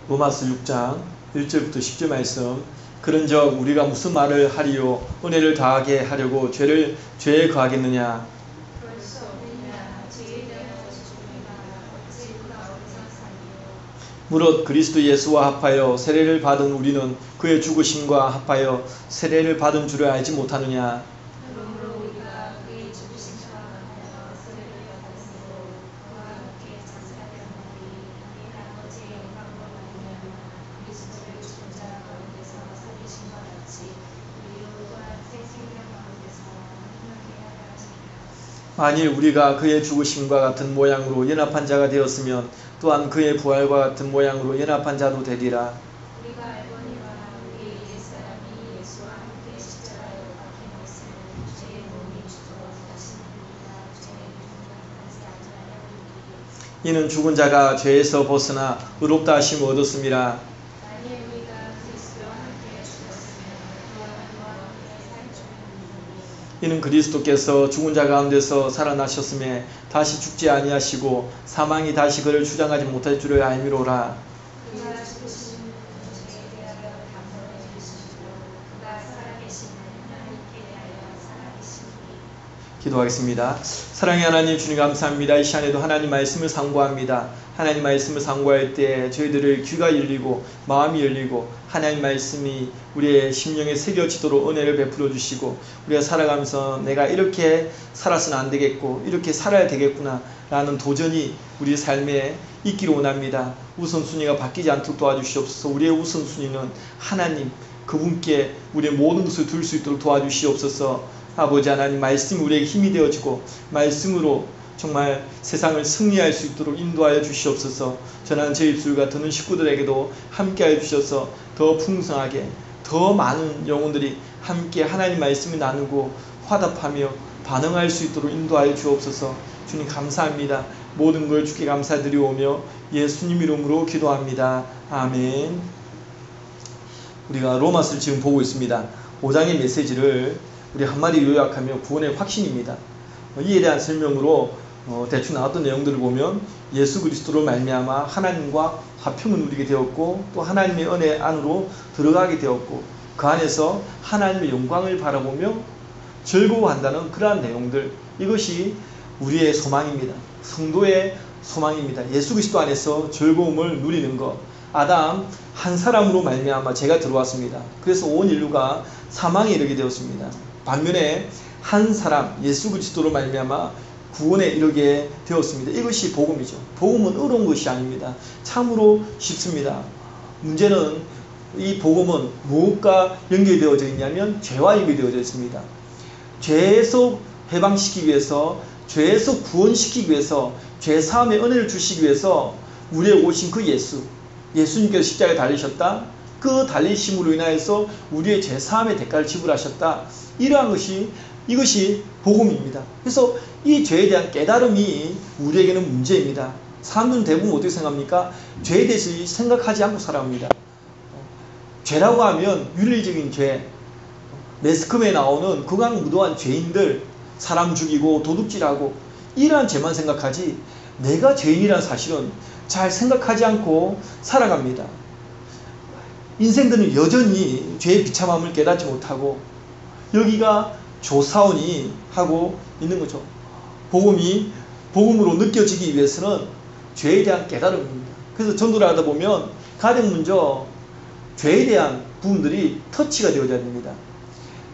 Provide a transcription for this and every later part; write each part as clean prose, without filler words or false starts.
로마서 6장 1절부터 10절 말씀. 그런즉 우리가 무슨 말을 하리요? 은혜를 더하게 하려고 죄에 거하겠느냐? 무릇 그리스도 예수와 합하여 세례를 받은 우리는 그의 죽으심과 합하여 세례를 받은 줄을 알지 못하느냐? 만일 우리가 그의 죽으심과 같은 모양으로 연합한 자가 되었으면 또한 그의 부활과 같은 모양으로 연합한 자도 되리라. 이는 죽은 자가 죄에서 벗어나 의롭다 하심을 얻었음이라. 이는 그리스도께서 죽은 자 가운데서 살아나셨음에 다시 죽지 아니하시고 사망이 다시 그를 주장하지 못할 줄을 알미로라. 기도하겠습니다. 사랑의 하나님, 주님 감사합니다. 이 시간에도 하나님 말씀을 상고합니다. 하나님 말씀을 상고할 때 저희들을 귀가 열리고 마음이 열리고 하나님 말씀이 우리의 심령에 새겨지도록 은혜를 베풀어 주시고 우리가 살아가면서 내가 이렇게 살아서는 안 되겠고 이렇게 살아야 되겠구나 라는 도전이 우리 삶에 있기를 원합니다. 우선순위가 바뀌지 않도록 도와주시옵소서. 우리의 우선순위는 하나님 그분께 우리의 모든 것을 둘 수 있도록 도와주시옵소서. 아버지 하나님, 말씀이 우리에게 힘이 되어지고 말씀으로 정말 세상을 승리할 수 있도록 인도하여 주시옵소서. 전하는 제 입술과 듣는 식구들에게도 함께하여 주셔서 더 풍성하게 더 많은 영혼들이 함께 하나님 말씀을 나누고 화답하며 반응할 수 있도록 인도하여 주옵소서. 주님 감사합니다. 모든 걸 주께 감사드리오며 예수님 이름으로 기도합니다. 아멘. 우리가 로마서를 지금 보고 있습니다. 5장의 메시지를 우리 한마디 요약하며 구원의 확신입니다. 이에 대한 설명으로 대충 나왔던 내용들을 보면 예수 그리스도로 말미암아 하나님과 화평을 누리게 되었고 또 하나님의 은혜 안으로 들어가게 되었고 그 안에서 하나님의 영광을 바라보며 즐거워한다는 그러한 내용들, 이것이 우리의 소망입니다. 성도의 소망입니다. 예수 그리스도 안에서 즐거움을 누리는 것. 아담 한 사람으로 말미암아 죄가 들어왔습니다. 그래서 온 인류가 사망에 이르게 되었습니다. 반면에 한 사람 예수 그리스도로 말미암아 구원에 이르게 되었습니다. 이것이 복음이죠. 복음은 어려운 것이 아닙니다. 참으로 쉽습니다. 문제는 이 복음은 무엇과 연결되어져 있냐면 죄와 연결되어져 있습니다. 죄에서 해방시키기 위해서, 죄에서 구원시키기 위해서, 죄사함의 은혜를 주시기 위해서 우리에 오신 그 예수님께서 십자가에 달리셨다. 그 달리심으로 인하여서 우리의 죄사함의 대가를 지불하셨다. 이러한 이것이 복음입니다. 그래서 이 죄에 대한 깨달음이 우리에게는 문제입니다. 사람들은 대부분 어떻게 생각합니까? 죄에 대해서 생각하지 않고 살아갑니다. 죄라고 하면 윤리적인 죄, 매스컴에 나오는 극악무도한 죄인들, 사람 죽이고 도둑질하고 이러한 죄만 생각하지 내가 죄인이라는 사실은 잘 생각하지 않고 살아갑니다. 인생들은 여전히 죄의 비참함을 깨닫지 못하고 여기가 조사원이 하고 있는 거죠. 복음으로 느껴지기 위해서는 죄에 대한 깨달음입니다. 그래서 전도를 하다 보면 가장 먼저 죄에 대한 부분들이 터치가 되어져야 됩니다.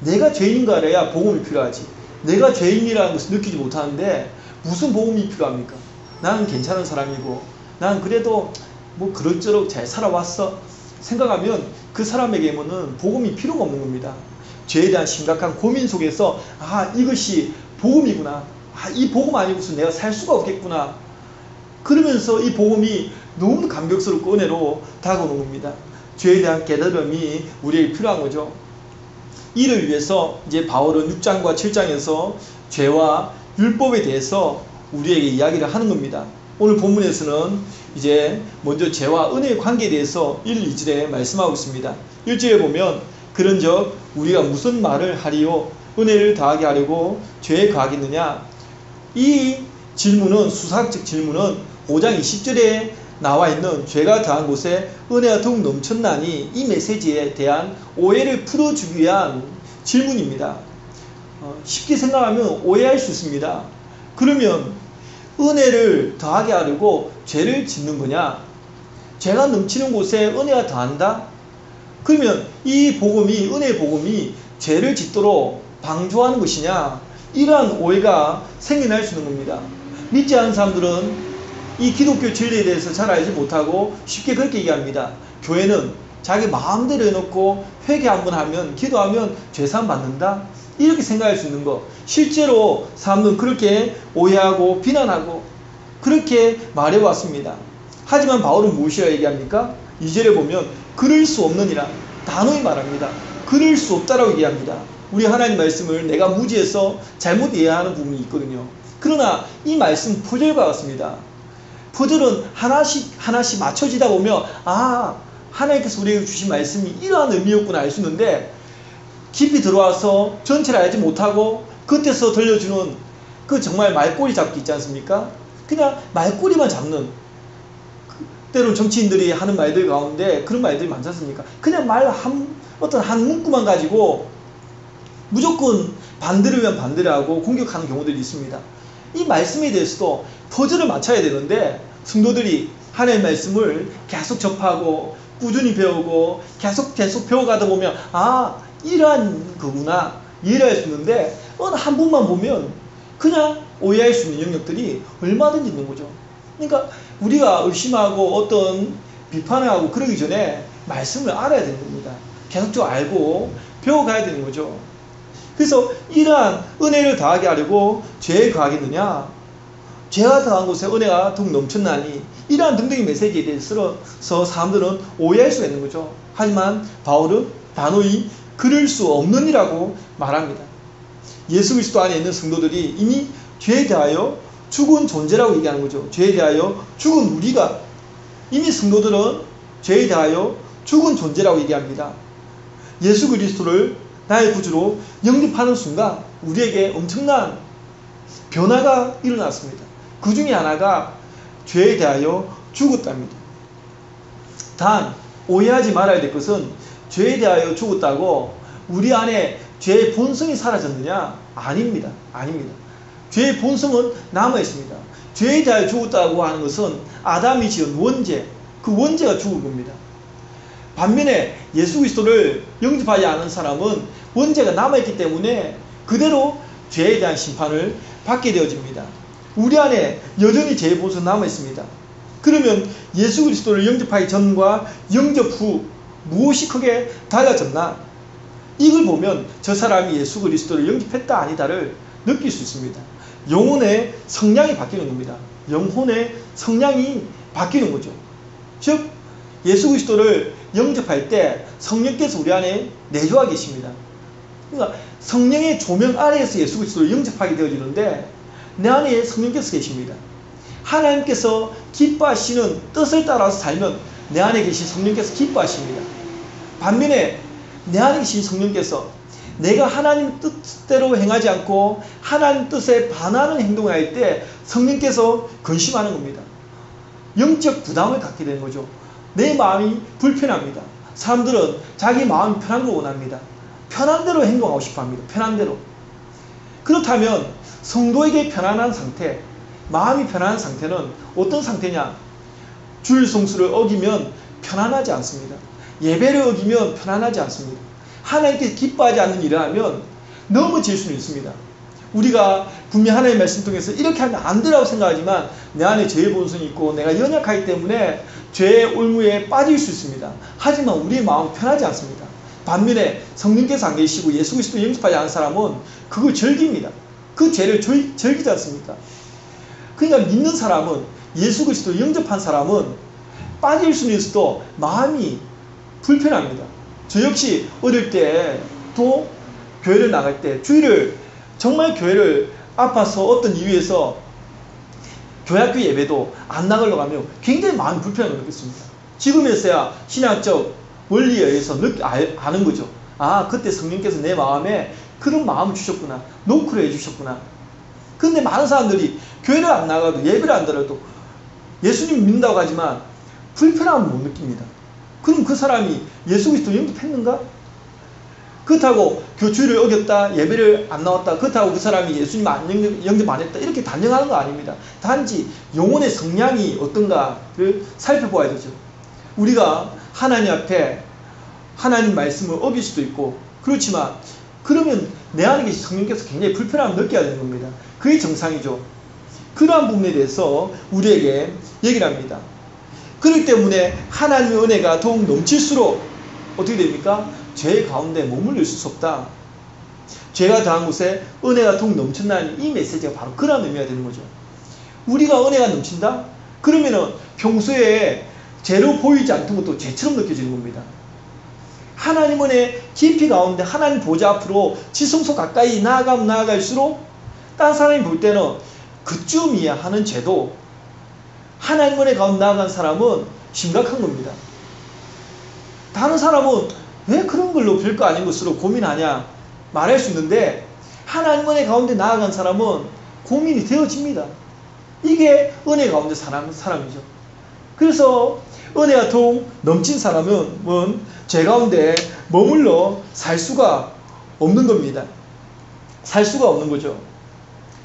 내가 죄인인 거 알아야 복음이 필요하지. 내가 죄인이라는 것을 느끼지 못하는데 무슨 복음이 필요합니까? 나는 괜찮은 사람이고 나는 그래도 뭐 그럭저럭 잘 살아왔어 생각하면 그 사람에게는 복음이 필요가 없는 겁니다. 죄에 대한 심각한 고민 속에서 이것이 복음이구나. 이 복음 아니고서 내가 살 수가 없겠구나. 그러면서 이 복음이 너무 감격스럽고 은혜로 다가오는 겁니다. 죄에 대한 깨달음이 우리에게 필요한 거죠. 이를 위해서 이제 바울은 6장과 7장에서 죄와 율법에 대해서 우리에게 이야기를 하는 겁니다. 오늘 본문에서는 이제 먼저 죄와 은혜의 관계에 대해서 1, 2절에 말씀하고 있습니다. 1절에 보면 그런즉 우리가 무슨 말을 하리요? 은혜를 더하게 하려고 죄에 거하겠느냐? 이 질문은, 수사학적 질문은 5장 20절에 나와 있는 죄가 더한 곳에 은혜가 더욱 넘쳤나니 이 메시지에 대한 오해를 풀어주기 위한 질문입니다. 쉽게 생각하면 오해할 수 있습니다. 그러면 은혜를 더하게 하려고 죄를 짓는 거냐? 죄가 넘치는 곳에 은혜가 더한다? 그러면 이 복음이, 은혜의 복음이 죄를 짓도록 방조하는 것이냐? 이러한 오해가 생겨날 수 있는 겁니다. 믿지 않은 사람들은 이 기독교 진리에 대해서 잘 알지 못하고 쉽게 그렇게 얘기합니다. 교회는 자기 마음대로 해놓고 회개 한번 하면, 기도하면 죄사함 받는다? 이렇게 생각할 수 있는 거. 실제로 사람들은 그렇게 오해하고 비난하고 그렇게 말해왔습니다. 하지만 바울은 무엇이라 얘기합니까? 2절에 보면 그럴 수 없느니라 단호히 말합니다. 그럴 수 없다라고 얘기합니다. 우리 하나님 말씀을 내가 무지해서 잘못 이해하는 부분이 있거든요. 그러나 이 말씀 포절과 같습니다. 포절은 하나씩 맞춰지다 보면 하나님께서 우리에게 주신 말씀이 이러한 의미였구나 알 수 있는데, 깊이 들어와서 전체를 알지 못하고 겉에서 들려주는 그 정말 말꼬리 잡기 있지 않습니까? 그냥 말꼬리만 잡는, 때로는 정치인들이 하는 말들 가운데 그런 말들이 많지 않습니까? 그냥 어떤 한 문구만 가지고 무조건 반대를 위한 반대를 하고 공격하는 경우들이 있습니다. 이 말씀에 대해서도 퍼즐을 맞춰야 되는데, 성도들이 하나님의 말씀을 계속 접하고 꾸준히 배우고 계속 배워가다 보면 이러한 거구나 이해할 수 있는데, 어느 한 분만 보면 그냥 오해할 수 있는 영역들이 얼마든지 있는 거죠. 그러니까 우리가 의심하고 어떤 비판을 하고 그러기 전에 말씀을 알아야 되는 겁니다. 계속적으로 알고 배워가야 되는 거죠. 그래서 이러한 은혜를 더하게 하려고 죄에 거하겠느냐? 죄가 더한 곳에 은혜가 더욱 넘쳤나니, 이러한 등등의 메시지에 대해서 사람들은 오해할 수가 있는 거죠. 하지만 바울은 단호히 그럴 수 없느니라고 말합니다. 예수 그리스도 안에 있는 성도들이 이미 죄에 대하여 죽은 존재라고 얘기하는 거죠. 죄에 대하여 죽은 우리가, 이미 성도들은 죄에 대하여 죽은 존재라고 얘기합니다. 예수 그리스도를 나의 구주로 영접하는 순간 우리에게 엄청난 변화가 일어났습니다. 그 중에 하나가 죄에 대하여 죽었답니다. 단 오해하지 말아야 될 것은, 죄에 대하여 죽었다고 우리 안에 죄의 본성이 사라졌느냐? 아닙니다. 죄의 본성은 남아있습니다. 죄에 대하여 죽었다고 하는 것은 아담이 지은 원죄, 그 원죄가 죽은 겁니다. 반면에 예수 그리스도를 영접하지 않은 사람은 원죄가 남아있기 때문에 그대로 죄에 대한 심판을 받게 되어집니다. 우리 안에 여전히 죄의 본성이 남아있습니다. 그러면 예수 그리스도를 영접하기 전과 영접 후 무엇이 크게 달라졌나? 이걸 보면 저 사람이 예수 그리스도를 영접했다 아니다를 느낄 수 있습니다. 영혼의 성량이 바뀌는 겁니다. 영혼의 성량이 바뀌는 거죠. 즉 예수 그리스도를 영접할 때 성령께서 우리 안에 내주하 계십니다. 그러니까 성령의 조명 아래에서 예수 그리스도를 영접하게 되어지는데, 내 안에 성령께서 계십니다. 하나님께서 기뻐하시는 뜻을 따라서 살면 내 안에 계신 성령께서 기뻐하십니다. 반면에 내 안에 계신 성령께서 내가 하나님 뜻대로 행하지 않고 하나님 뜻에 반하는 행동을 할 때 성령께서 근심하는 겁니다. 영적 부담을 갖게 되는 거죠. 내 마음이 불편합니다. 사람들은 자기 마음이 편한 걸 원합니다. 편한 대로 행동하고 싶어 합니다. 편한 대로. 그렇다면 성도에게 편안한 상태, 마음이 편안한 상태는 어떤 상태냐? 주일 성수를 어기면 편안하지 않습니다. 예배를 어기면 편안하지 않습니다. 하나님께서 기뻐하지 않는 일을 하면 넘어질 수는 있습니다. 우리가 분명 하나님의 말씀 통해서 이렇게 하면 안 되라고 생각하지만 내 안에 죄의 본성이 있고 내가 연약하기 때문에 죄의 올무에 빠질 수 있습니다. 하지만 우리의 마음은 편하지 않습니다. 반면에 성령께서 안 계시고 예수 그리스도 영접하지 않은 사람은 그걸 즐깁니다. 그 죄를 즐기지 않습니까? 그러니까 믿는 사람은, 예수 그리스도 영접한 사람은 빠질 수는 있어도 마음이 불편합니다. 저 역시 어릴 때도 교회를 나갈 때 정말 교회를 아파서 어떤 이유에서 교회학교 예배도 안 나가려고 하면 굉장히 마음이 불편함을 느꼈습니다. 지금에서야 신학적 원리에 의해서 아는 거죠. 그때 성령께서 내 마음에 그런 마음을 주셨구나. 노크를 해주셨구나. 근데 많은 사람들이 교회를 안 나가도 예배를 안 들어도 예수님 믿는다고 하지만 불편함을 못 느낍니다. 그럼 그 사람이 예수 그리스도 영접했는가? 그렇다고 교주를 어겼다, 예배를 안 나왔다, 그렇다고 그 사람이 예수님 영접 안 했다, 이렇게 단정하는 거 아닙니다. 단지 영혼의 성량이 어떤가를 살펴봐야 되죠. 우리가 하나님 앞에 하나님 말씀을 어길 수도 있고, 그렇지만 그러면 내 안에 계신 성령께서 굉장히 불편함을 느껴야 되는 겁니다. 그게 정상이죠. 그러한 부분에 대해서 우리에게 얘기를 합니다. 그렇기 때문에 하나님의 은혜가 더욱 넘칠수록 어떻게 됩니까? 죄 가운데 머물러 있을 수 없다. 죄가 더한 곳에 은혜가 더욱 넘친다는 이 메시지가 바로 그런 의미가 되는 거죠. 우리가 은혜가 넘친다? 그러면은 평소에 죄로 보이지 않던 것도 죄처럼 느껴지는 겁니다. 하나님 은혜 깊이 가운데 하나님 보좌 앞으로 지성소 가까이 나아가면 나아갈수록 딴 사람이 볼 때는 그쯤이야 하는 죄도 하나님 은혜 가운데 나아간 사람은 심각한 겁니다. 다른 사람은 왜 그런 걸로 별거 아닌 것으로 고민하냐 말할 수 있는데, 하나님 은혜 가운데 나아간 사람은 고민이 되어집니다. 이게 은혜 가운데 사람이죠. 그래서 은혜가 더욱 넘친 사람은 죄 가운데 머물러 살 수가 없는 겁니다. 살 수가 없는 거죠.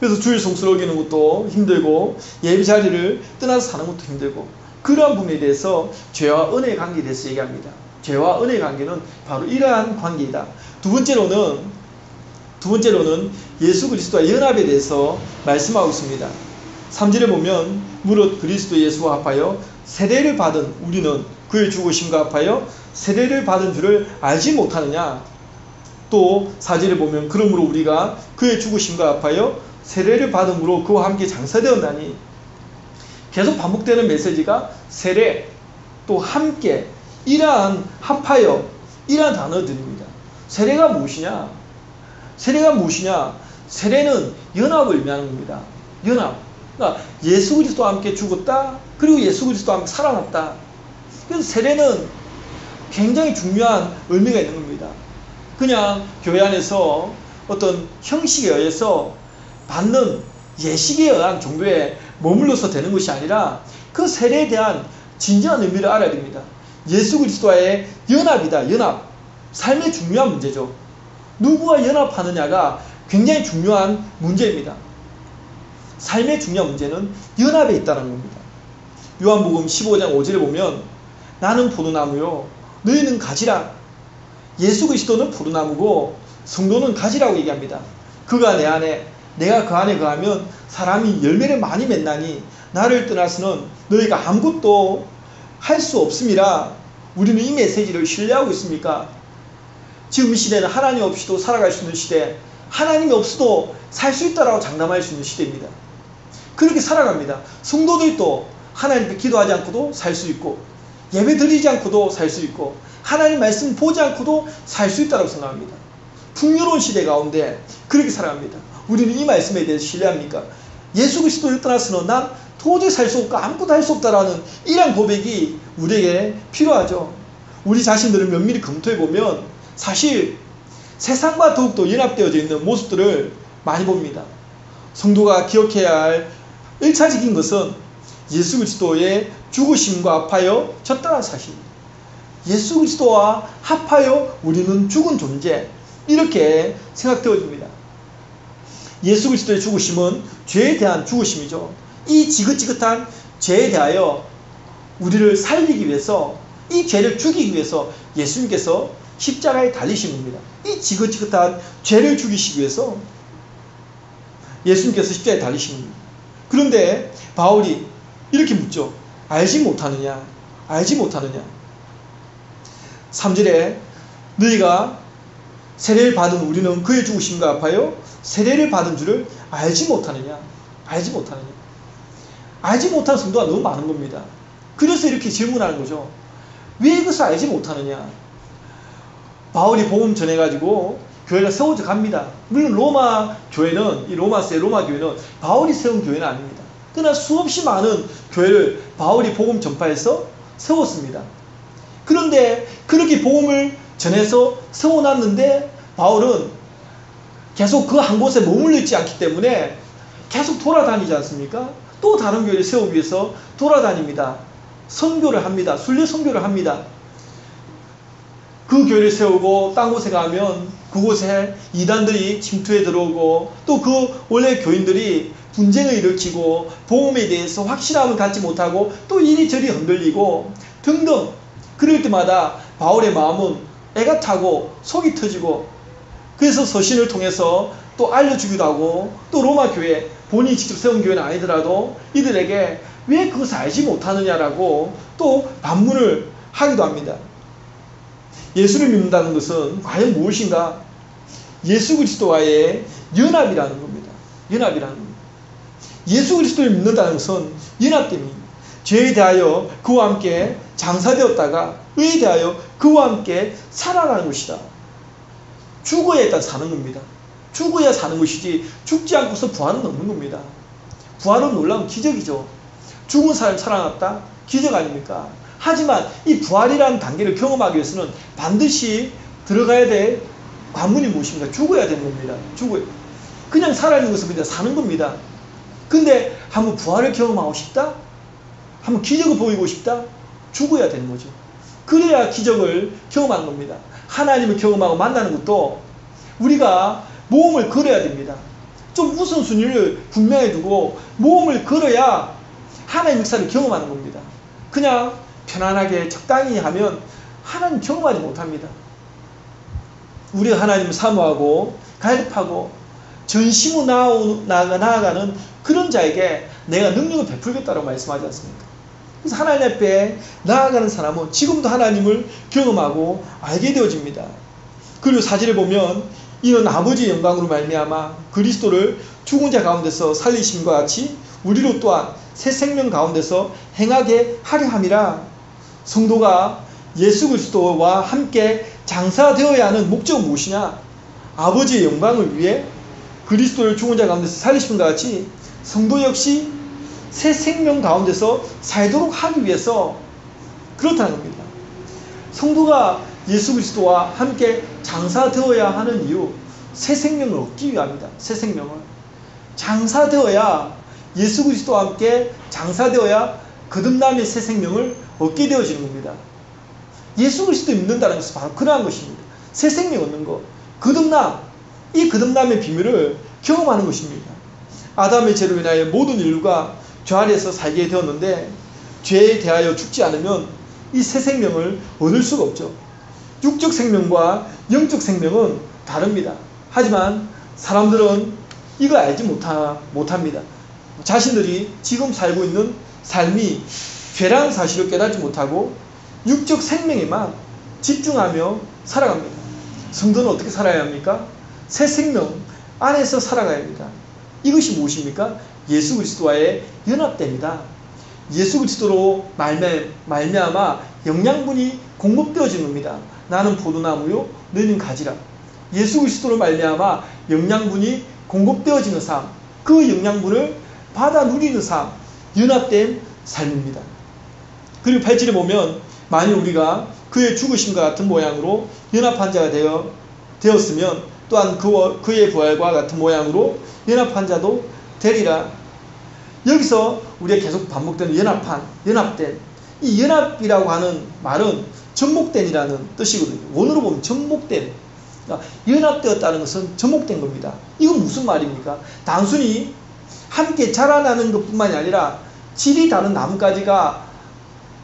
그래서 주일 성수를 어기는 것도 힘들고, 예배 자리를 떠나서 사는 것도 힘들고, 그러한 부분에 대해서 죄와 은혜의 관계에 대해서 얘기합니다. 죄와 은혜의 관계는 바로 이러한 관계이다. 두 번째로는 예수 그리스도와 연합에 대해서 말씀하고 있습니다. 3절에 보면 무릇 그리스도 예수와 합하여 세례를 받은 우리는 그의 죽으심과 합하여 세례를 받은 줄을 알지 못하느냐. 또 4절에 보면 그러므로 우리가 그의 죽으심과 합하여 세례를 받음으로 그와 함께 장사되었나니. 계속 반복되는 메시지가 세례, 또 함께, 이러한 합하여, 이러한 단어들입니다. 세례가 무엇이냐? 세례는 연합을 의미하는 겁니다. 연합. 그러니까 예수 그리스도와 함께 죽었다, 그리고 예수 그리스도와 함께 살아났다. 그래서 세례는 굉장히 중요한 의미가 있는 겁니다. 그냥 교회 안에서 어떤 형식에 의해서 받는 예식에 의한 종교에 머물러서 되는 것이 아니라 그 세례에 대한 진정한 의미를 알아야 됩니다. 예수 그리스도와의 연합이다. 연합. 삶의 중요한 문제죠. 누구와 연합하느냐가 굉장히 중요한 문제입니다. 삶의 중요한 문제는 연합에 있다는 겁니다. 요한복음 15장 5절에 보면 나는 포도나무요 너희는 가지라. 예수 그리스도는 포도나무고 성도는 가지라고 얘기합니다. 그가 내 안에, 내가 그 안에 거하면 사람이 열매를 많이 맺나니 나를 떠나서는 너희가 아무것도 할 수 없음이라. 우리는 이 메시지를 신뢰하고 있습니까? 지금 이 시대는 하나님 없이도 살아갈 수 있는 시대, 하나님이 없어도 살 수 있다라고 장담할 수 있는 시대입니다. 그렇게 살아갑니다. 성도들도 하나님께 기도하지 않고도 살 수 있고, 예배 드리지 않고도 살 수 있고, 하나님 말씀 보지 않고도 살 수 있다고 생각합니다. 풍요로운 시대 가운데 그렇게 살아갑니다. 우리는 이 말씀에 대해서 신뢰합니까? 예수 그리스도를 떠나서는 난 도저히 살 수 없고 아무것도 할 수 없다라는 이러한 고백이 우리에게 필요하죠. 우리 자신들을 면밀히 검토해보면 사실 세상과 더욱더 연합되어져 있는 모습들을 많이 봅니다. 성도가 기억해야 할 1차적인 것은 예수 그리스도의 죽으심과 합하여 졌다는 사실입니다. 예수 그리스도와 합하여 우리는 죽은 존재, 이렇게 생각되어집니다. 예수 그리스도의 죽으심은 죄에 대한 죽으심이죠. 이 지긋지긋한 죄에 대하여 우리를 살리기 위해서, 이 죄를 죽이기 위해서 예수님께서 십자가에 달리신 겁니다. 이 지긋지긋한 죄를 죽이시기 위해서 예수님께서 십자가에 달리신 겁니다. 그런데 바울이 이렇게 묻죠. 알지 못하느냐? 알지 못하느냐? 3절에 너희가 세례를 받은 우리는 그의 죽으심과 합하여 세례를 받은 줄을 알지 못하느냐? 알지 못하느냐? 알지 못하는 성도가 너무 많은 겁니다. 그래서 이렇게 질문하는 거죠. 왜 이것을 알지 못하느냐? 바울이 복음 전해가지고 교회가 세워져 갑니다. 물론 로마 교회는, 이 로마 교회는 바울이 세운 교회는 아닙니다. 그러나 수없이 많은 교회를 바울이 복음 전파해서 세웠습니다. 그런데 그렇게 복음을 전해서 세워놨는데 바울은 계속 그 한 곳에 머물러 있지 않기 때문에 계속 돌아다니지 않습니까? 또 다른 교회를 세우기 위해서 돌아다닙니다. 선교를 합니다. 순례 선교를 합니다. 그 교회를 세우고 딴 곳에 가면 그곳에 이단들이 침투해 들어오고 또 그 원래 교인들이 분쟁을 일으키고 복음에 대해서 확실함을 갖지 못하고 또 이리저리 흔들리고 등등. 그럴 때마다 바울의 마음은 애가 타고 속이 터지고 그래서 서신을 통해서 또 알려주기도 하고 또 로마 교회 본인이 직접 세운 교회는 아니더라도 이들에게 왜 그것을 알지 못하느냐라고 또 반문을 하기도 합니다. 예수를 믿는다는 것은 과연 무엇인가? 예수 그리스도와의 연합이라는 겁니다. 연합이라는 겁니다. 예수 그리스도를 믿는다는 것은 연합됨입니다. 죄에 대하여 그와 함께 장사되었다가 의에 대하여 그와 함께 살아가는 것이다. 죽어야 일단 사는 겁니다. 죽어야 사는 것이지 죽지 않고서 부활은 없는 겁니다. 부활은 놀라운 기적이죠. 죽은 사람이 살아났다? 기적 아닙니까? 하지만 이 부활이라는 단계를 경험하기 위해서는 반드시 들어가야 될 관문이 무엇입니까? 죽어야 되는 겁니다. 죽어야. 그냥 살아있는 것은 그냥 사는 겁니다. 근데 한번 부활을 경험하고 싶다? 한번 기적을 보이고 싶다? 죽어야 되는 거죠. 그래야 기적을 경험하는 겁니다. 하나님을 경험하고 만나는 것도 우리가 모험을 걸어야 됩니다. 좀 우선순위를 분명히 두고 모험을 걸어야 하나님의 역사를 경험하는 겁니다. 그냥 편안하게 적당히 하면 하나님 경험하지 못합니다. 우리가 하나님을 사모하고 갈급하고 전심으로 나아가는 그런 자에게 내가 능력을 베풀겠다고 말씀하지 않습니까? 그래서 하나님 앞에 나아가는 사람은 지금도 하나님을 경험하고 알게 되어집니다. 그리고 사절에 보면 이는 아버지의 영광으로 말미암아 그리스도를 죽은 자 가운데서 살리심과 같이 우리로 또한 새 생명 가운데서 행하게 하려 함이라. 성도가 예수 그리스도와 함께 장사되어야 하는 목적은 무엇이냐? 아버지의 영광을 위해 그리스도를 죽은 자 가운데서 살리심과 같이 성도 역시 새 생명 가운데서 살도록 하기 위해서 그렇다는 겁니다. 성도가 예수 그리스도와 함께 장사되어야 하는 이유, 새 생명을 얻기 위함이다. 새 생명을. 장사되어야 예수 그리스도와 함께 장사되어야 거듭남의 새 생명을 얻게 되어지는 겁니다. 예수 그리스도를 믿는다는 것은 바로 그러한 것입니다. 새 생명 얻는 것. 거듭남. 이 거듭남의 비밀을 경험하는 것입니다. 아담의 죄로 인하여 모든 인류가 죄 아래에서 살게 되었는데 죄에 대하여 죽지 않으면 이 새 생명을 얻을 수가 없죠. 육적 생명과 영적 생명은 다릅니다. 하지만 사람들은 이걸 알지 못합니다. 자신들이 지금 살고 있는 삶이 죄라는 사실을 깨닫지 못하고 육적 생명에만 집중하며 살아갑니다. 성도는 어떻게 살아야 합니까? 새 생명 안에서 살아가야 합니다. 이것이 무엇입니까? 예수 그리스도와의 연합됨이다. 예수 그리스도로 말미암아 영양분이 공급되어지는 겁니다. 나는 포도나무요 너희는 가지라. 예수 그리스도로 말미암아 영양분이 공급되어지는 삶, 그 영양분을 받아 누리는 삶, 연합된 삶입니다. 그리고 8절에 보면 만일 우리가 그의 죽으심과 같은 모양으로 연합한 자가 되었으면 또한 그의 부활과 같은 모양으로 연합한 자도 되리라. 여기서 우리가 계속 반복되는 연합된 이 연합이라고 하는 말은 접목된이라는 뜻이거든요. 원어로 보면 접목된. 그러니까 연합되었다는 것은 접목된 겁니다. 이건 무슨 말입니까? 단순히 함께 자라나는 것뿐만이 아니라 질이 다른 나뭇가지가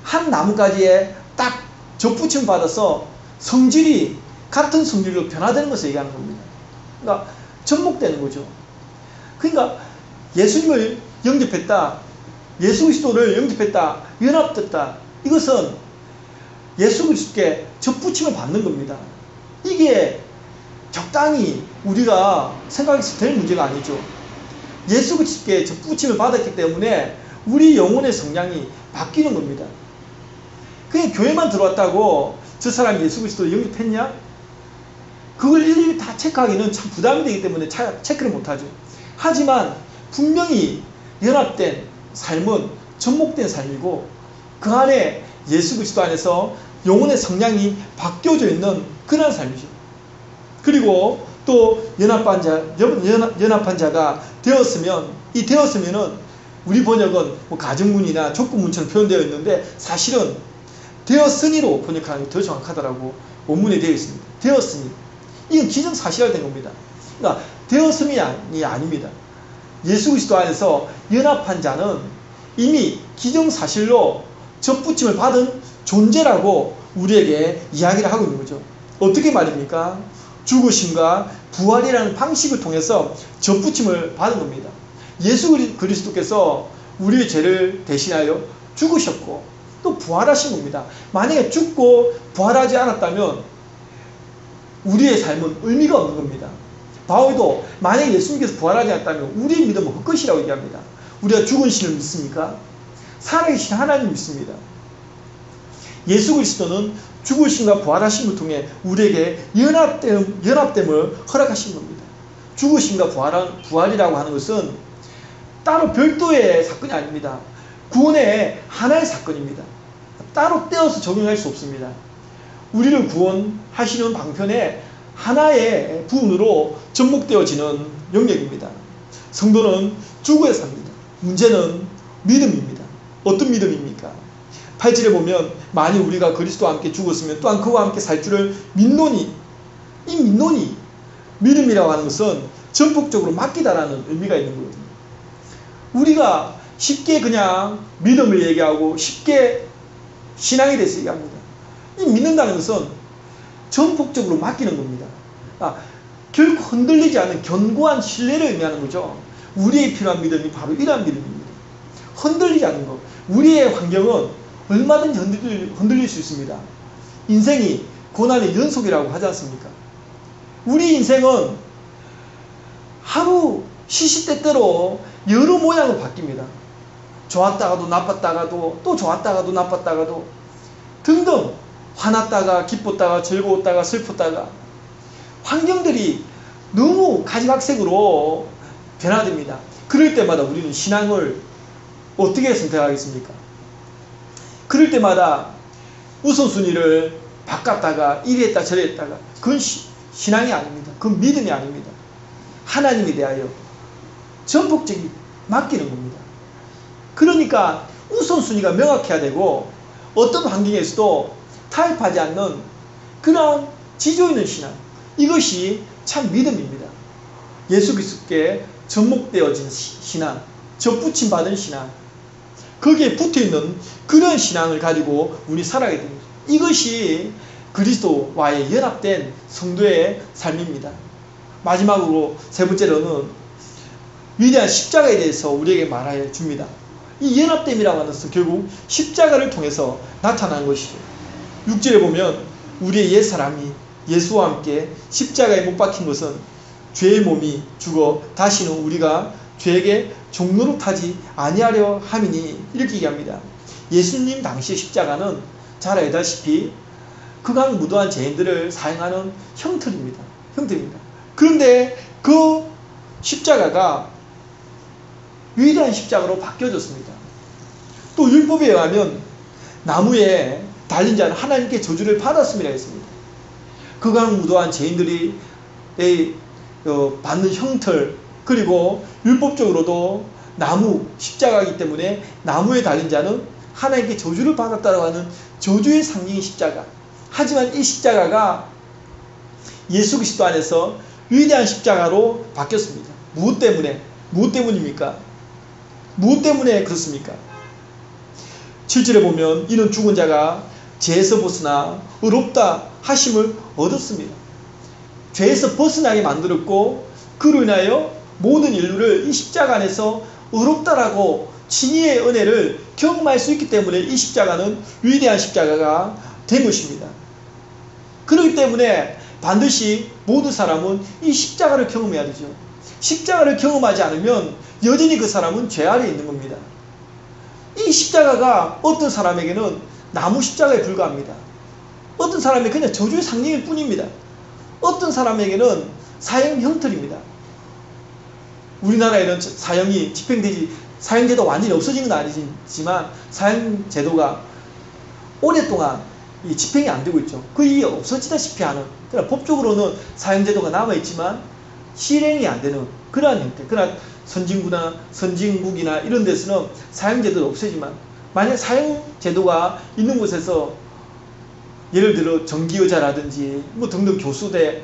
한 나뭇가지에 딱 접붙임 받아서 성질이 같은 성질로 변화되는 것을 얘기하는 겁니다. 그러니까 접목되는 거죠. 그러니까 예수님을 영접했다, 예수 그리스도를 영접했다, 연합됐다. 이것은 예수 그리스도께 접붙임을 받는 겁니다. 이게 적당히 우리가 생각해서 될 문제가 아니죠. 예수 그리스도께 접붙임을 받았기 때문에 우리 영혼의 성향이 바뀌는 겁니다. 그냥 교회만 들어왔다고 저 사람이 예수 그리스도를 영접했냐? 그걸 일일이 다 체크하기는 참 부담이 되기 때문에 체크를 못하죠. 하지만 분명히 연합된 삶은 접목된 삶이고 그 안에 예수 그리스도 안에서 영혼의 성향이 바뀌어져 있는 그런 삶이죠. 그리고 또 연합한 자가 되었으면은 우리 번역은 뭐 가정문이나 족구문처럼 표현되어 있는데 사실은 되었으니로 번역하는 게 더 정확하더라고. 원문에 되어 있습니다. 되었으니. 이건 기정사실화된 겁니다. 그러니까 되었음이 아닙니다. 예수 그리스도 안에서 연합한 자는 이미 기정사실로 접붙임을 받은 존재라고 우리에게 이야기를 하고 있는 거죠. 어떻게 말입니까? 죽으심과 부활이라는 방식을 통해서 접붙임을 받은 겁니다. 예수 그리스도께서 우리의 죄를 대신하여 죽으셨고 또 부활하신 겁니다. 만약에 죽고 부활하지 않았다면 우리의 삶은 의미가 없는 겁니다. 바울도 만약에 예수님께서 부활하지 않았다면 우리의 믿음은 헛것이라고 얘기합니다. 우리가 죽은 신을 믿습니까? 살아계신 하나님을 믿습니다. 예수 그리스도는 죽으심과 부활하심을 통해 우리에게 연합됨을 허락하신 겁니다. 죽으심과 부활이라고 하는 것은 따로 별도의 사건이 아닙니다. 구원의 하나의 사건입니다. 따로 떼어서 적용할 수 없습니다. 우리를 구원하시는 방편의 하나의 부분으로 접목되어지는 영역입니다. 성도는 죽어야 삽니다. 문제는 믿음입니다. 어떤 믿음입니까? 8절에 보면 만일 우리가 그리스도와 함께 죽었으면 또한 그와 함께 살 줄을 믿노니, 이 믿노니, 믿음이라고 하는 것은 전폭적으로 맡기다라는 의미가 있는 거거든요. 우리가 쉽게 그냥 믿음을 얘기하고 쉽게 신앙에 대해서 얘기합니다. 이 믿는다는 것은 전폭적으로 맡기는 겁니다. 결코 흔들리지 않는 견고한 신뢰를 의미하는 거죠. 우리의 필요한 믿음이 바로 이러한 믿음입니다. 흔들리지 않는 것. 우리의 환경은 얼마든지 흔들릴 수 있습니다. 인생이 고난의 연속이라고 하지 않습니까? 우리 인생은 하루 시시때때로 여러 모양으로 바뀝니다. 좋았다가도 나빴다가도 또 좋았다가도 나빴다가도 등등 화났다가 기뻤다가 즐거웠다가 슬펐다가 환경들이 너무 가지각색으로 변화됩니다. 그럴 때마다 우리는 신앙을 어떻게 선택하겠습니까? 그럴 때마다 우선순위를 바꿨다가 이리 했다 저리 했다가 그건 신앙이 아닙니다. 그건 믿음이 아닙니다. 하나님에 대하여 전폭적인 맡기는 겁니다. 그러니까 우선순위가 명확해야 되고 어떤 환경에서도 타협하지 않는 그런 지조 있는 신앙, 이것이 참 믿음입니다. 예수 그리스도께 접목되어진 신앙, 접붙임 받은 신앙, 거기에 붙어있는 그런 신앙을 가지고 우리 살아야 됩니다. 이것이 그리스도와의 연합된 성도의 삶입니다. 마지막으로 세 번째로는 위대한 십자가에 대해서 우리에게 말해 줍니다. 이 연합됨이라고 하는 것은 결국 십자가를 통해서 나타난 것이죠. 6절에 보면 우리의 옛사람이 예수와 함께 십자가에 못 박힌 것은 죄의 몸이 죽어 다시는 우리가 죄에게 종노릇하지 아니하려 함이니, 이렇게 얘기합니다. 예수님 당시의 십자가는 잘 알다시피 극악무도한 죄인들을 사용하는 형틀입니다. 그런데 그 십자가가 위대한 십자가로 바뀌어졌습니다. 또 율법에 의하면 나무에 달린 자는 하나님께 저주를 받았음이라 했습니다. 극악무도한 죄인들이 받는 형틀, 그리고 율법적으로도 나무, 십자가이기 때문에 나무에 달린 자는 하나님께 저주를 받았다고 하는 저주의 상징인 십자가. 하지만 이 십자가가 예수 그리스도 안에서 위대한 십자가로 바뀌었습니다. 무엇 때문입니까? 무엇 때문에 그렇습니까? 7절에 보면 이는 죽은 자가 죄에서 벗어나 의롭다 하심을 얻었습니다. 죄에서 벗어나게 만들었고 그로 인하여 모든 인류를 이 십자가 안에서 의롭다라고 진리의 은혜를 경험할 수 있기 때문에 이 십자가는 위대한 십자가가 된 것입니다. 그렇기 때문에 반드시 모든 사람은 이 십자가를 경험해야 되죠. 십자가를 경험하지 않으면 여전히 그 사람은 죄 아래에 있는 겁니다. 이 십자가가 어떤 사람에게는 나무 십자가에 불과합니다. 어떤 사람에게는 그냥 저주의 상징일 뿐입니다. 어떤 사람에게는 사형 형틀입니다. 우리나라에는 사형이 사형제도 완전히 없어진 건 아니지만 사형제도가 오랫동안 집행이 안 되고 있죠. 그게 없어지다시피 하는, 그러나 법적으로는 사형제도가 남아있지만 실행이 안 되는 그러한 형태. 그러나 선진국이나 이런 데서는 사형제도가 없어지만, 만약 사형제도가 있는 곳에서 예를 들어 전기의자라든지 뭐 등등 교수대,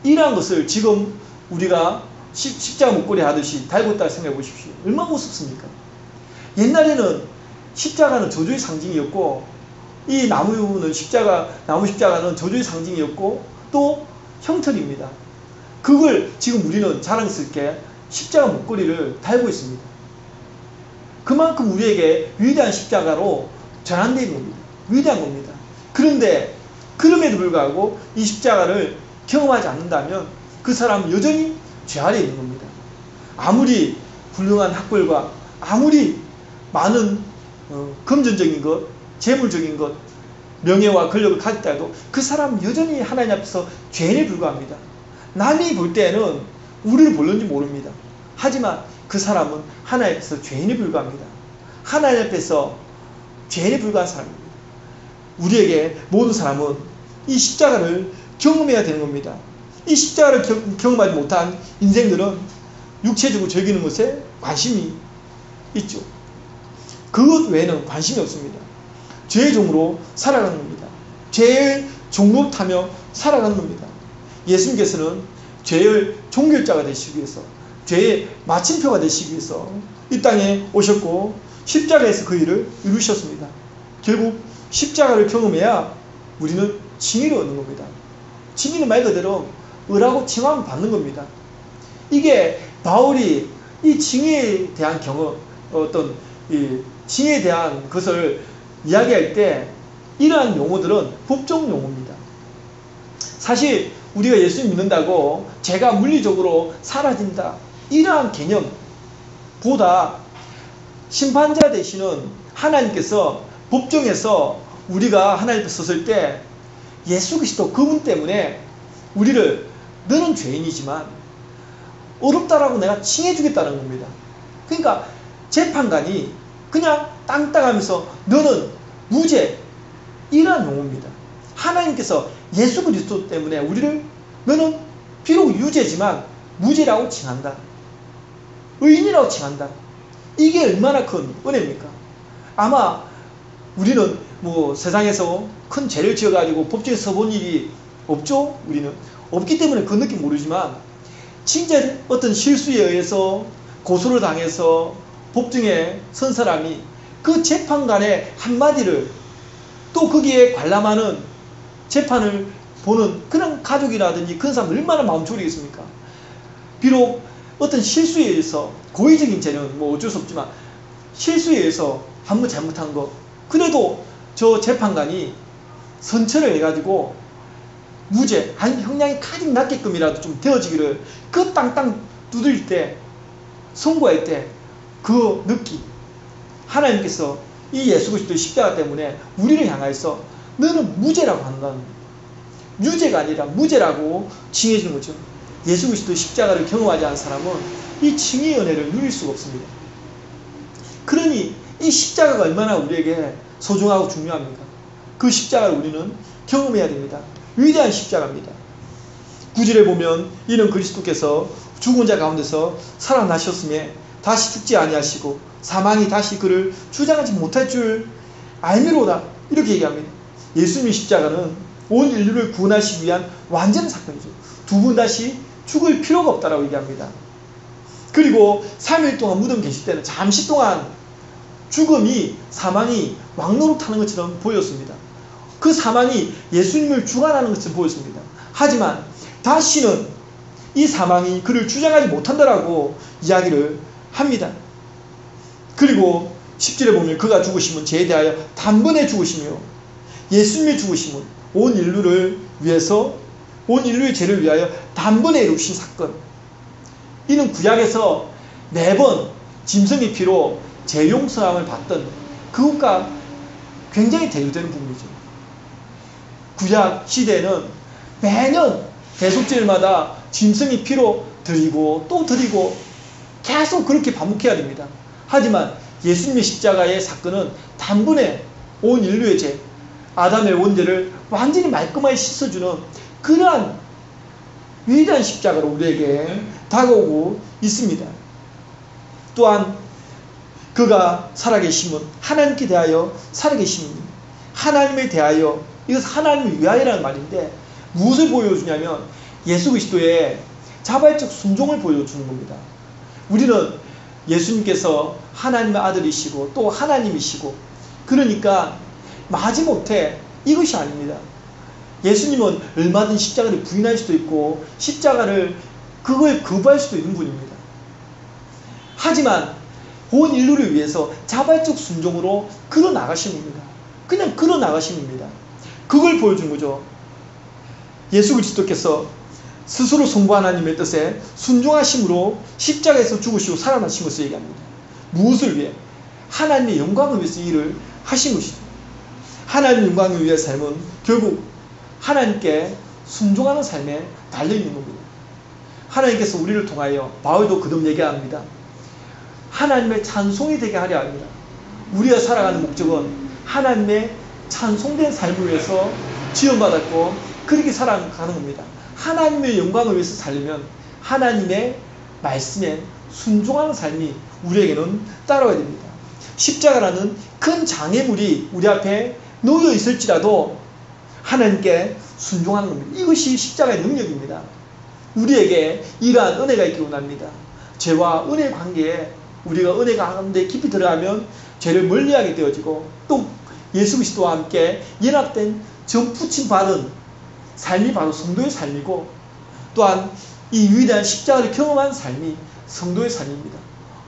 이러한 것을 지금 우리가 십자가 목걸이 하듯이 달고 있다 생각해 보십시오. 얼마나 우습습니까? 옛날에는 십자가는 저주의 상징이었고, 이 나무 십자가는 저주의 상징이었고, 또 형틀입니다. 그걸 지금 우리는 자랑스럽게 십자가 목걸이를 달고 있습니다. 그만큼 우리에게 위대한 십자가로 전환되는 겁니다. 위대한 겁니다. 그런데 그럼에도 불구하고 이 십자가를 경험하지 않는다면 그 사람은 여전히 죄 아래에 있는 겁니다. 아무리 훌륭한 학벌과 아무리 많은 금전적인 것, 재물적인 것, 명예와 권력을 가졌다 해도 그 사람은 여전히 하나님 앞에서 죄인에 불과합니다. 남이 볼 때는 우리를 볼는지 모릅니다. 하지만 그 사람은 하나님 앞에서 죄인에 불과합니다. 하나님 앞에서 죄인에 불과한 사람입니다. 우리에게 모든 사람은 이 십자가를 경험해야 되는 겁니다. 이 십자가를 경험하지 못한 인생들은 육체적으로 즐기는 것에 관심이 있죠. 그것 외에는 관심이 없습니다. 죄의 종으로 살아가는 겁니다. 죄의 종노릇하며 살아가는 겁니다. 예수님께서는 죄의 종결자가 되시기 위해서, 죄의 마침표가 되시기 위해서 이 땅에 오셨고 십자가에서 그 일을 이루셨습니다. 결국 십자가를 경험해야 우리는 칭의를 얻는 겁니다. 칭의는 말 그대로 의라고 칭함을 받는 겁니다. 이게 바울이 이 칭의에 대한 경험, 어떤 이 칭의에 대한 것을 이야기할 때 이러한 용어들은 법적 용어입니다. 사실 우리가 예수 믿는다고 죄가 물리적으로 사라진다, 이러한 개념보다 심판자 되시는 하나님께서 법정에서 우리가 하나님 앞에 섰을 때 예수 그리스도 그분 때문에 우리를, 너는 죄인이지만 어렵다라고 내가 칭해주겠다는 겁니다. 그러니까 재판관이 그냥 땅땅하면서 너는 무죄, 이러한 용어입니다. 하나님께서 예수 그리스도 때문에 우리를, 너는 비록 유죄지만 무죄라고 칭한다, 의인이라고 칭한다. 이게 얼마나 큰 은혜입니까? 아마 우리는 뭐 세상에서 큰 죄를 지어가지고 법정에 서본 일이 없죠? 우리는 없기 때문에 그 느낌 모르지만, 진짜 어떤 실수에 의해서 고소를 당해서 법정에 선 사람이 그 재판관의 한마디를, 또 거기에 관람하는 재판을 보는 그런 가족이라든지 그런 사람 얼마나 마음 졸이겠습니까? 비록 어떤 실수에 의해서, 고의적인 죄는 뭐 어쩔 수 없지만 실수에 의해서 한번 잘못한 거, 그래도 저 재판관이 선처를 해가지고 무죄, 아니 형량이 가장 낮게끔이라도 좀 되어지기를, 그 땅땅 두들 때, 선고할 때 그 느낌, 하나님께서 이 예수 그리스도의 십자가 때문에 우리를 향하여서 너는 무죄라고 한다는, 유죄가 아니라 무죄라고 칭해주는 거죠. 예수 그리스도의 십자가를 경험하지 않은 사람은 이 칭의의 은혜를 누릴 수가 없습니다. 그러니 이 십자가가 얼마나 우리에게 소중하고 중요합니까? 그 십자가를 우리는 경험해야 됩니다. 위대한 십자가입니다. 9절에 보면 이는 그리스도께서 죽은 자 가운데서 살아나셨음에 다시 죽지 아니하시고 사망이 다시 그를 주장하지 못할 줄 알미로다, 이렇게 얘기합니다. 예수님의 십자가는 온 인류를 구원하시기 위한 완전한 사건이죠. 두 번 다시 죽을 필요가 없다라고 얘기합니다. 그리고 3일 동안 무덤 계실 때는 잠시 동안 죽음이, 사망이 왕노릇하는 것처럼 보였습니다. 그 사망이 예수님을 주관하는 것처럼 보였습니다. 하지만 다시는 이 사망이 그를 주장하지 못한다라고 이야기를 합니다. 그리고 10절에 보면 그가 죽으심은 죄에 대하여 단번에 죽으시며 예수님의 죽으심은 온 인류를 위해서, 온 인류의 죄를 위하여 단번에 이루신 사건. 이는 구약에서 4번 짐승의 피로 죄 용서함을 받던 그것과 굉장히 대조되는 부분이죠. 구약 시대에는 매년 대속절마다 짐승의 피로 드리고 또 드리고 계속 그렇게 반복해야 됩니다. 하지만 예수님의 십자가의 사건은 단번에 온 인류의 죄, 아담의 원죄를 완전히 말끔하게 씻어주는 그러한 위대한 십자가로 우리에게 다가오고 있습니다. 또한 그가 살아계심은 하나님께 대하여 살아계심입니다. 하나님에 대하여, 이것은 하나님을 위하여라는 말인데 무엇을 보여주냐면 예수 그리스도의 자발적 순종을 보여주는 겁니다. 우리는 예수님께서 하나님의 아들이시고 또 하나님이시고, 그러니까 마지못해 이것이 아닙니다. 예수님은 얼마든 십자가를 부인할 수도 있고 십자가를 그걸 거부할 수도 있는 분입니다. 하지만 온 인류를 위해서 자발적 순종으로 걸어 나가신 겁니다. 그냥 걸어 나가신 겁니다. 그걸 보여준 거죠. 예수 그리스도께서 스스로 성부 하나님의 뜻에 순종하심으로 십자가에서 죽으시고 살아나신 것을 얘기합니다. 무엇을 위해? 하나님의 영광을 위해서 이 일을 하신 것이죠. 하나님의 영광을 위해 삶은 결국 하나님께 순종하는 삶에 달려있는 겁니다. 하나님께서 우리를 통하여, 바울도 거듭 얘기합니다. 하나님의 찬송이 되게 하려 합니다. 우리가 살아가는 목적은 하나님의 찬송된 삶을 위해서 지원받았고 그렇게 살아가는 겁니다. 하나님의 영광을 위해서 살려면 하나님의 말씀에 순종하는 삶이 우리에게는 따라와야 됩니다. 십자가라는 큰 장애물이 우리 앞에 놓여 있을지라도 하나님께 순종하는 겁니다. 이것이 십자가의 능력입니다. 우리에게 이러한 은혜가 있기 원합니다. 죄와 은혜의 관계에 우리가 은혜가 가운데 깊이 들어가면 죄를 멀리하게 되어지고, 또 예수 그리스도와 함께 연합된 접붙임 받은 삶이 바로 성도의 삶이고, 또한 이 위대한 십자가를 경험한 삶이 성도의 삶입니다.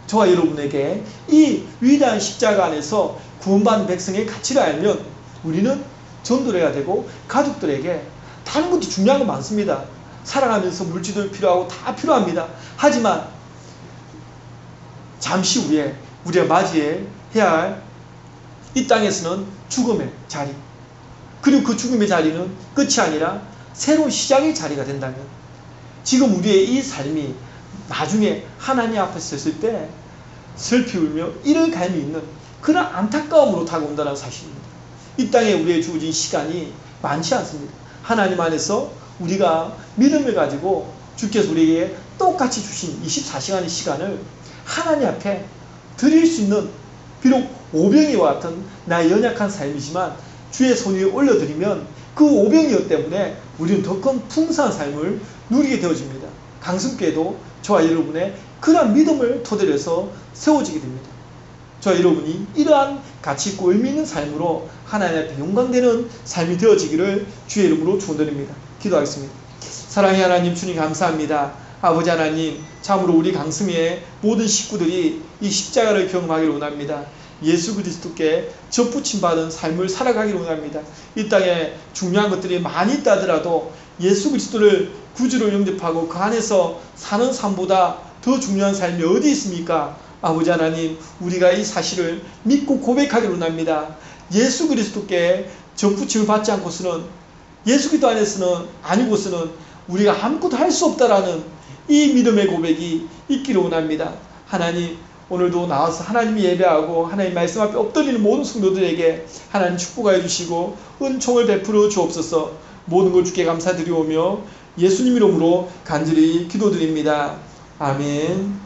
저와 여러분에게 이 위대한 십자가 안에서 구원받은 백성의 가치를 알면 우리는 전도를 해야 되고, 가족들에게 다른 것도 중요한 거 많습니다. 살아가면서 물질도 필요하고 다 필요합니다. 하지만 잠시 후에 우리가 맞이해야 할 이 땅에서는 죽음의 자리, 그리고 그 죽음의 자리는 끝이 아니라 새로운 시작의 자리가 된다면, 지금 우리의 이 삶이 나중에 하나님 앞에 섰을 때 슬피 울며 이를 갈미 있는 그런 안타까움으로 다가온다는 사실입니다. 이 땅에 우리의 주어진 시간이 많지 않습니다. 하나님 안에서 우리가 믿음을 가지고 주께서 우리에게 똑같이 주신 24시간의 시간을 하나님 앞에 드릴 수 있는, 비록 오병이와 같은 나의 연약한 삶이지만 주의 손 위에 올려드리면 그 오병이어 때문에 우리는 더 큰 풍성한 삶을 누리게 되어집니다. 강승교회도 저와 여러분의 그러한 믿음을 토대로 해서 세워지게 됩니다. 저와 여러분이 이러한 가치 있고 의미 있는 삶으로 하나님 앞에 영광되는 삶이 되어지기를 주의 이름으로 축원드립니다. 기도하겠습니다. 사랑의 하나님, 주님 감사합니다. 아버지 하나님, 참으로 우리 강승의 모든 식구들이 이 십자가를 경험하기를 원합니다. 예수 그리스도께 접붙임 받은 삶을 살아가기를 원합니다. 이 땅에 중요한 것들이 많이 있다 하더라도 예수 그리스도를 구주로 영접하고 그 안에서 사는 삶보다 더 중요한 삶이 어디 있습니까? 아버지 하나님, 우리가 이 사실을 믿고 고백하기를 원합니다. 예수 그리스도께 접붙임을 받지 않고서는, 예수 그리스도 안에서는 아니고서는 우리가 아무것도 할 수 없다라는 이 믿음의 고백이 있기를 원합니다. 하나님, 오늘도 나와서 하나님 예배하고 하나님 말씀 앞에 엎드리는 모든 성도들에게 하나님 축복하여 주시고 은총을 베풀어 주옵소서. 모든 걸 주께 감사드리오며 예수님 이름으로 간절히 기도드립니다. 아멘.